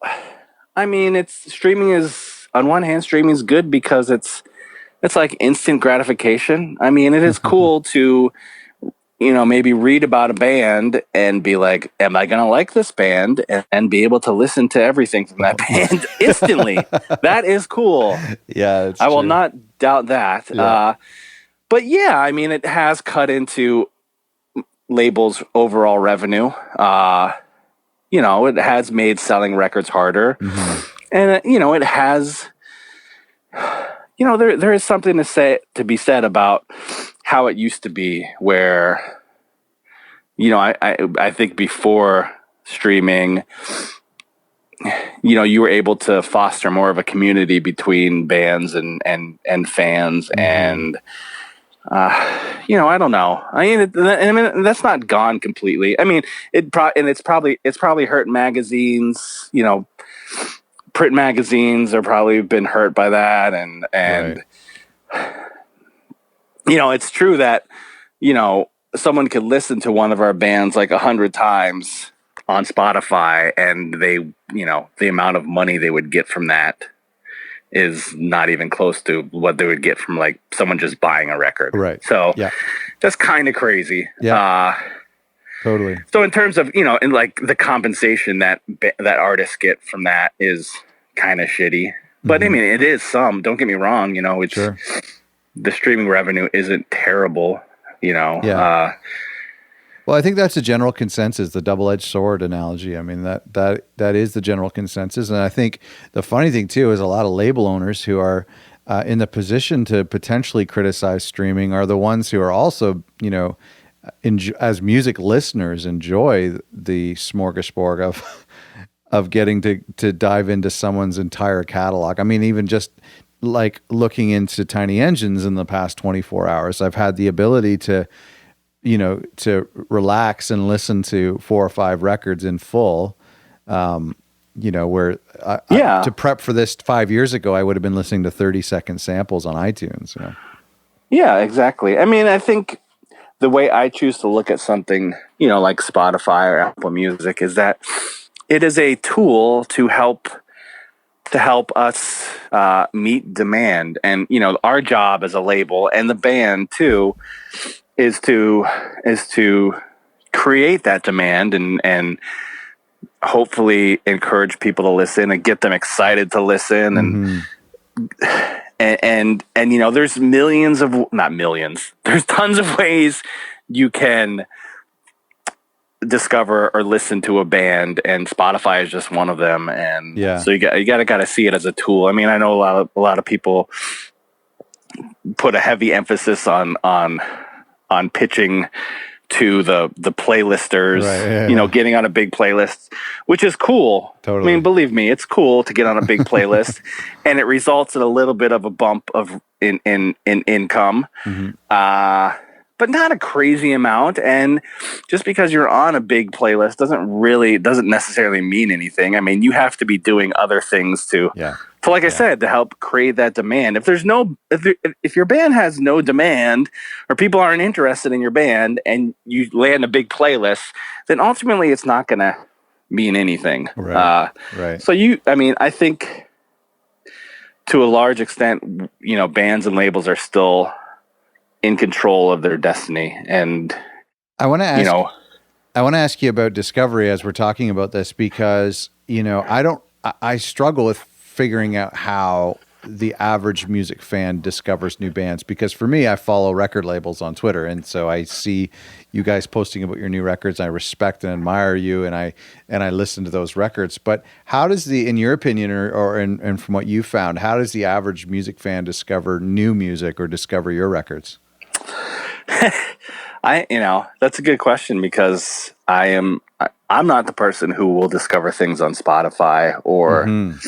I mean, streaming is, on one hand, streaming is good because it's like instant gratification. I mean, it is cool to, you know, maybe read about a band and be like, am I going to like this band? And be able to listen to everything from that band instantly. That is cool. Yeah, I will not doubt that. Yeah. But yeah, I mean, it has cut into labels' overall revenue. You know, it has made selling records harder. And, you know, it has, you know, there is something to be said about how it used to be, where, you know, I think before streaming, you know, you were able to foster more of a community between bands and fans. And, you know, I don't know. I mean, that's not gone completely. I mean, it's probably hurt magazines, you know, print magazines are probably been hurt by that. And, you know, it's true that, you know, someone could listen to one of our bands like 100 times on Spotify, and they, you know, the amount of money they would get from that is not even close to what they would get from like someone just buying a record. Right. So that's kind of crazy. Yeah. Totally. So in terms of, you know, and like the compensation that artists get from that is kind of shitty. But I mean, it is some, don't get me wrong, you know, it's the streaming revenue isn't terrible, you know. Well, I think that's a general consensus, the double-edged sword analogy. I mean, that is the general consensus. And I think the funny thing too is a lot of label owners who are in the position to potentially criticize streaming are the ones who are also, you know, as music listeners, enjoy the smorgasbord of getting to dive into someone's entire catalog. I mean, even just like looking into Tiny Engines in the past 24 hours, I've had the ability to, you know, to relax and listen to 4 or 5 records in full. You know, where to prep for this 5 years ago, I would have been listening to 30-second samples on iTunes. You know? Yeah, exactly. I mean, I think the way I choose to look at something, you know, like Spotify or Apple Music is that it is a tool to help us meet demand. And our job as a label and the band too is to create that demand and hopefully encourage people to listen and get them excited to listen. And there's not millions, there's tons of ways you can discover or listen to a band, and Spotify is just one of them. And so you gotta see it as a tool. I mean, I know a lot of people put a heavy emphasis on pitching to the playlisters, right, getting on a big playlist, which is cool. Totally. I mean, believe me, it's cool to get on a big playlist, and it results in a little bit of a bump in income. But not a crazy amount. And just because you're on a big playlist doesn't necessarily mean anything. I mean, you have to be doing other things I said, to help create that demand. If your band has no demand, or people aren't interested in your band, and you land a big playlist, then ultimately it's not going to mean anything. Right. So I think to a large extent, bands and labels are still in control of their destiny. And I want to ask you about discovery as we're talking about this, because I struggle with figuring out how the average music fan discovers new bands, because for me, I follow record labels on Twitter, and so I see you guys posting about your new records. I respect and admire you, and I listen to those records. But how does in your opinion, and from what you found, how does the average music fan discover new music or discover your records? That's a good question, because I'm not the person who will discover things on Spotify or, I'm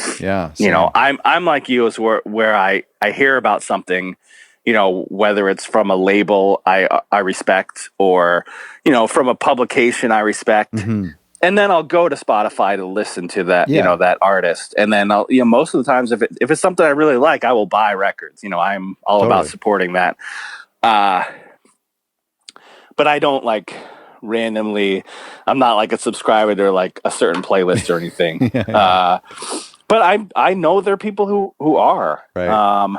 like you, is where I hear about something, whether it's from a label I respect, or, from a publication I respect. And then I'll go to Spotify to listen to that, that artist. And then I'll, most of the times if it's something I really like, I will buy records. I'm all about supporting that. But I don't randomly, I'm not like a subscriber to like a certain playlist or anything. But I know there are people who are. Right.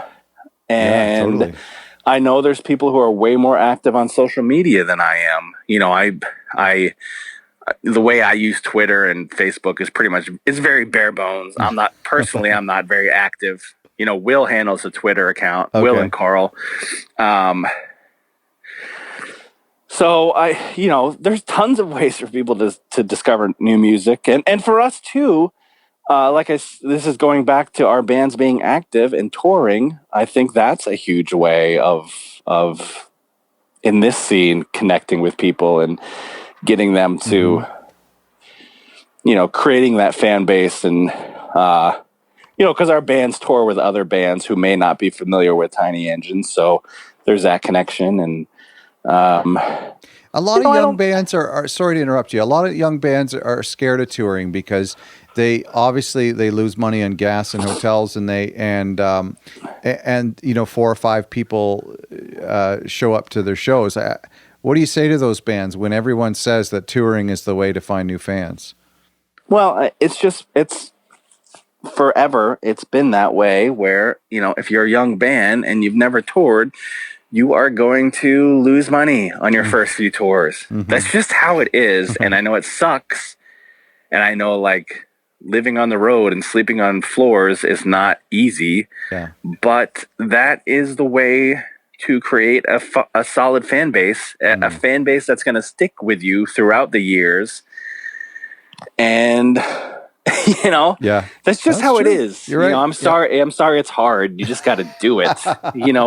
And totally. I know there's people who are way more active on social media than I am. The way I use Twitter and Facebook is it's very bare bones. I'm not very active. Will handles the Twitter account, okay. Will and Carl. So there's tons of ways for people to discover new music, and for us too. This is going back to our bands being active and touring. I think that's a huge way of in this scene connecting with people and getting them to, creating that fan base, and because our bands tour with other bands who may not be familiar with Tiny Engine, so there's that connection. And a lot of young bands are sorry to interrupt you. A lot of young bands are scared of touring because they lose money on gas and hotels, and 4 or 5 people show up to their shows. What do you say to those bands when everyone says that touring is the way to find new fans? Well, it's forever. It's been that way where, if you're a young band and you've never toured, you are going to lose money on your first few tours. That's just how it is. And I know it sucks. And I know living on the road and sleeping on floors is not easy. Yeah. But that is the way to create a solid fan base, a fan base that's going to stick with you throughout the years. And that's just how true. It is. You're right. I'm sorry it's hard. You just got to do it.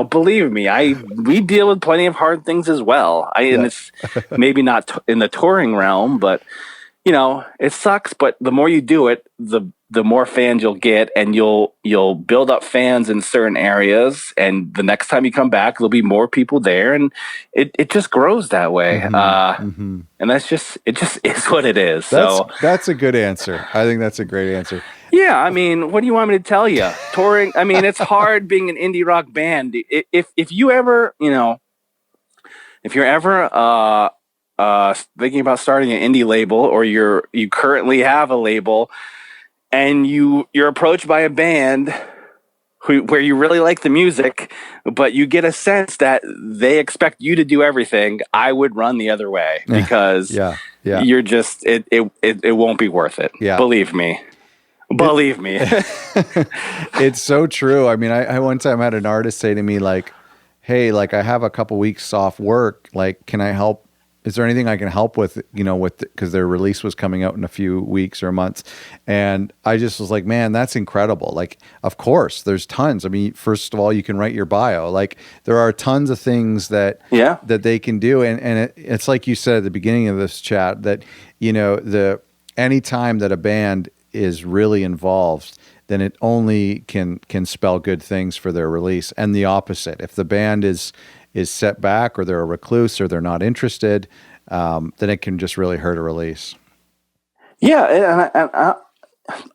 Believe me, we deal with plenty of hard things as well. And it's maybe not in the touring realm, but it sucks. But the more you do it, the more fans you'll get, and you'll build up fans in certain areas. And the next time you come back, there'll be more people there, and it just grows that way. And it just is what it is. That's a good answer. I think that's a great answer. Yeah, I mean, what do you want me to tell you? Touring, I mean, it's hard being an indie rock band. If you ever, if you're ever thinking about starting an indie label, or you currently have a label, and you're approached by a band where you really like the music, but you get a sense that they expect you to do everything, I would run the other way, because you're just it won't be worth it. Yeah. Believe me. It's so true. I mean, I one time had an artist say to me, like, hey, like, I have a couple weeks off work. Like, can I help? Is there anything I can help with, because their release was coming out in a few weeks or months. And I just was like, man, that's incredible. Like, of course, there's tons. I mean, first of all, you can write your bio. Like, there are tons of things that they can do. And it's like you said at the beginning of this chat, that, any time that a band is really involved, then it only can spell good things for their release. And the opposite. If the band is set back, or they're a recluse, or they're not interested, then it can just really hurt a release. Yeah, and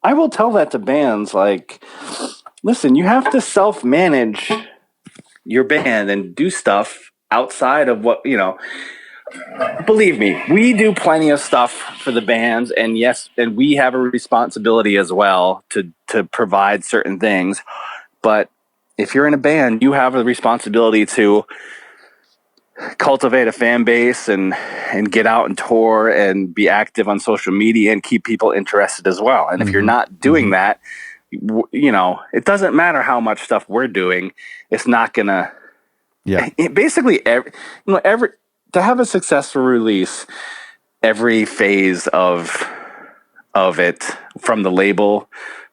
I will tell that to bands, like, listen, you have to self-manage your band and do stuff outside of what, believe me, we do plenty of stuff for the bands, and yes, and we have a responsibility as well to provide certain things. But if you're in a band, you have a responsibility to cultivate a fan base and get out and tour and be active on social media and keep people interested as well. And if you're not doing that, it doesn't matter how much stuff we're doing. It's not gonna. Yeah. Basically, every to have a successful release, every phase of it, from the label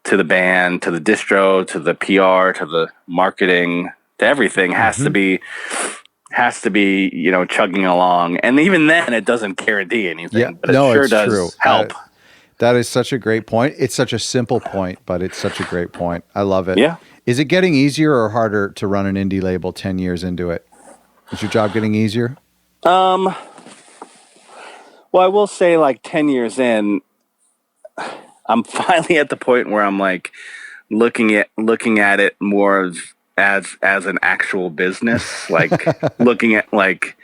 to the band to the distro to the PR to the marketing to everything, has to be chugging along. And even then, it doesn't guarantee anything, but it sure does help. That is such a great point. It's such a simple point, but it's such a great point. I love it. Yeah. Is it getting easier or harder to run an indie label 10 years into it? Is your job getting easier? Well, I will say, like, 10 years in, I'm finally at the point where I'm like looking at it more as an actual business, like looking at, like,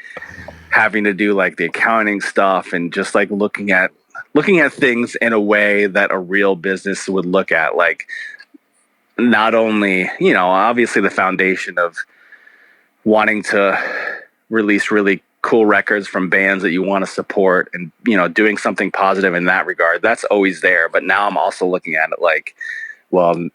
having to do, like, the accounting stuff, and just, like, looking at things in a way that a real business would look at. Like, not only, obviously the foundation of wanting to release really cool records from bands that you want to support, and, doing something positive in that regard, that's always there. But now I'm also looking at it like, well,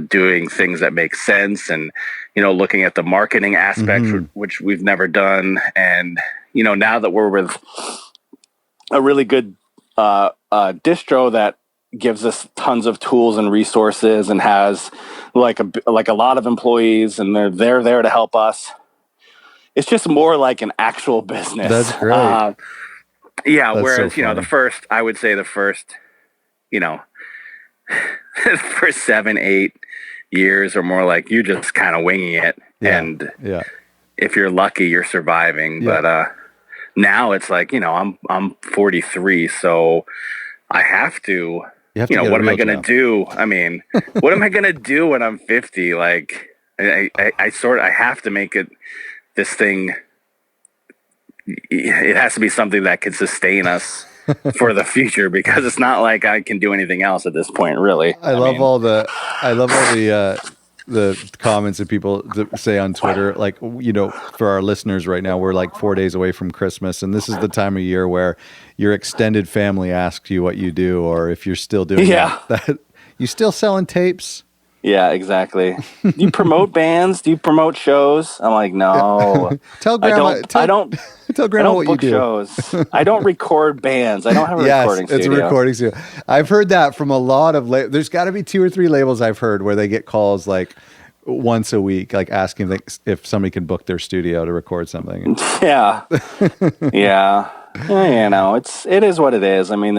doing things that make sense, and, looking at the marketing aspect, which we've never done. And, now that we're with a really good distro that gives us tons of tools and resources, and has like a lot of employees, and they're there to help us. It's just more like an actual business. That's great. That's whereas, I would say the first, for 7-8 years or more, like, you're just kind of winging it. Yeah. And if you're lucky, you're surviving. Yeah. But now it's like, I'm 43, so I have to, what am I going to do? I mean, what am I going to do when I'm 50? Like, I have to make it this thing. It has to be something that can sustain us for the future, because it's not like I can do anything else at this point, really. I love all the comments that people say on Twitter. Like, for our listeners right now, we're like 4 days away from Christmas, and this is the time of year where your extended family asks you what you do, or if you're still doing that. You still selling tapes? Yeah, exactly. Do you promote bands? Do you promote shows? I'm like, no. Tell Grandma. I don't tell Grandma what you do. Shows. I don't record bands. I don't have a recording studio. It's a recording studio. I've heard that from a lot of there's got to be 2 or 3 labels I've heard where they get calls like once a week, like asking if somebody can book their studio to record something. Yeah. Yeah. It is what it is. I mean,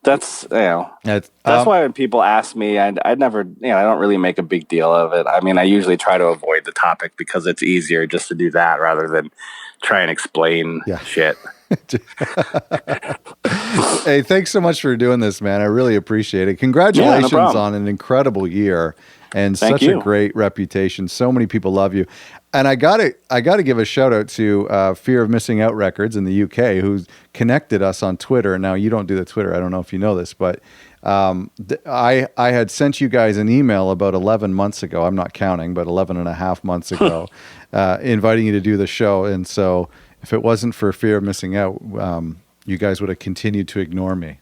that's why when people ask me, I'd never, I don't really make a big deal of it. I mean, I usually try to avoid the topic, because it's easier just to do that rather than try and explain shit. Hey, thanks so much for doing this, man. I really appreciate it. Congratulations on an incredible year. and Thank such you. a great reputation. So many people love you. And I gotta give a shout out to Fear of Missing Out Records in the UK, who's connected us on Twitter. Now, you don't do the Twitter. I don't know if you know this, but I had sent you guys an email about 11 months ago. I'm not counting, but 11 and a half months ago, inviting you to do the show. And so if it wasn't for Fear of Missing Out, you guys would have continued to ignore me.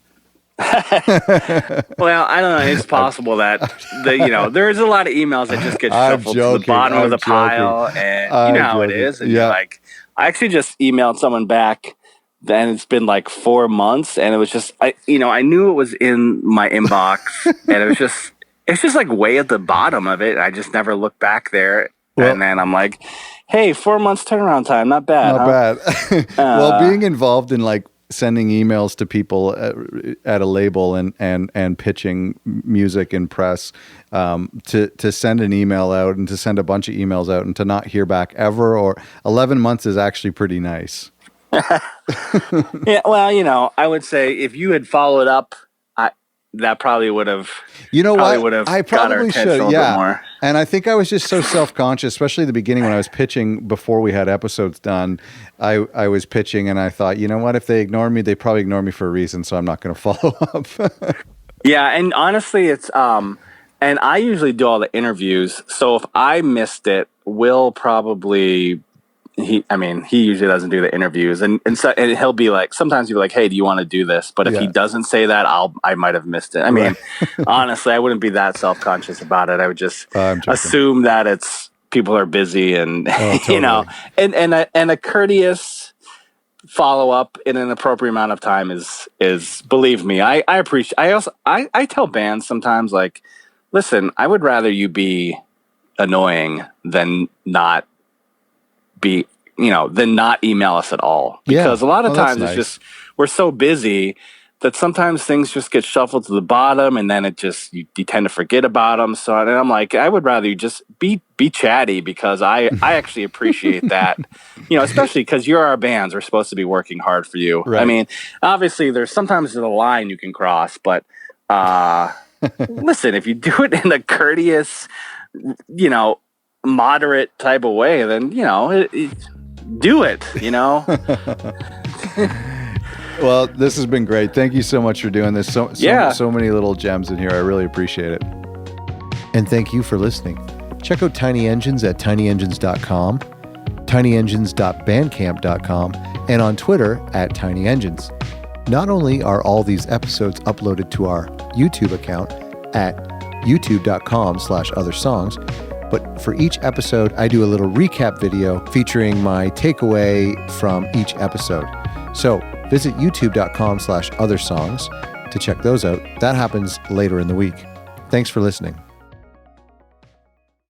Well, I don't know. It's possible that there's a lot of emails that just get shuffled to the bottom of the pile, and you know how it is. And you're like, I actually just emailed someone back, and it's been like 4 months, and it was just I knew it was in my inbox, and it's just like way at the bottom of it. I just never looked back there, and then I'm like, hey, 4 months turnaround time, not bad. Well, being involved in like sending emails to people at a label and pitching music and press, to send an email out and to send a bunch of emails out and to not hear back ever, or 11 months is actually pretty nice. Yeah, well, I would say if you had followed up, that probably would have. You know what? I probably should. Yeah. And I think I was just so self-conscious, especially at the beginning when I was pitching before we had episodes done. I was pitching and I thought, you know what? If they ignore me, they probably ignore me for a reason. So I'm not going to follow up. Yeah. And honestly, it's, and I usually do all the interviews. So if I missed it, Will probably, he usually doesn't do the interviews, and he'll be like, sometimes he'll be like, hey, do you want to do this? But if he doesn't say that, I might have missed it. I mean, honestly, I wouldn't be that self-conscious about it. I would just assume that it's people are busy, and totally. And a courteous follow-up in an appropriate amount of time is believe me, I appreciate. I tell bands sometimes, like, listen, I would rather you be annoying than not email us at all, because a lot of times it's just, we're so busy that sometimes things just get shuffled to the bottom, and then it just, you tend to forget about them. So, and I'm like, I would rather you just be chatty, because I actually appreciate that, especially because you're our bands. We're supposed to be working hard for you. Right. I mean, obviously there's sometimes a line you can cross, but listen, if you do it in a courteous, moderate type of way, then do it. Well, this has been great. Thank you so much for doing this. So many little gems in here. I really appreciate it. And thank you for listening. Check out Tiny Engines at tinyengines.com, tinyengines.bandcamp.com, and on Twitter at Tiny Engines. Not only are all these episodes uploaded to our YouTube account at youtube.com/othersongs, but for each episode, I do a little recap video featuring my takeaway from each episode. So visit youtube.com/othersongs to check those out. That happens later in the week. Thanks for listening.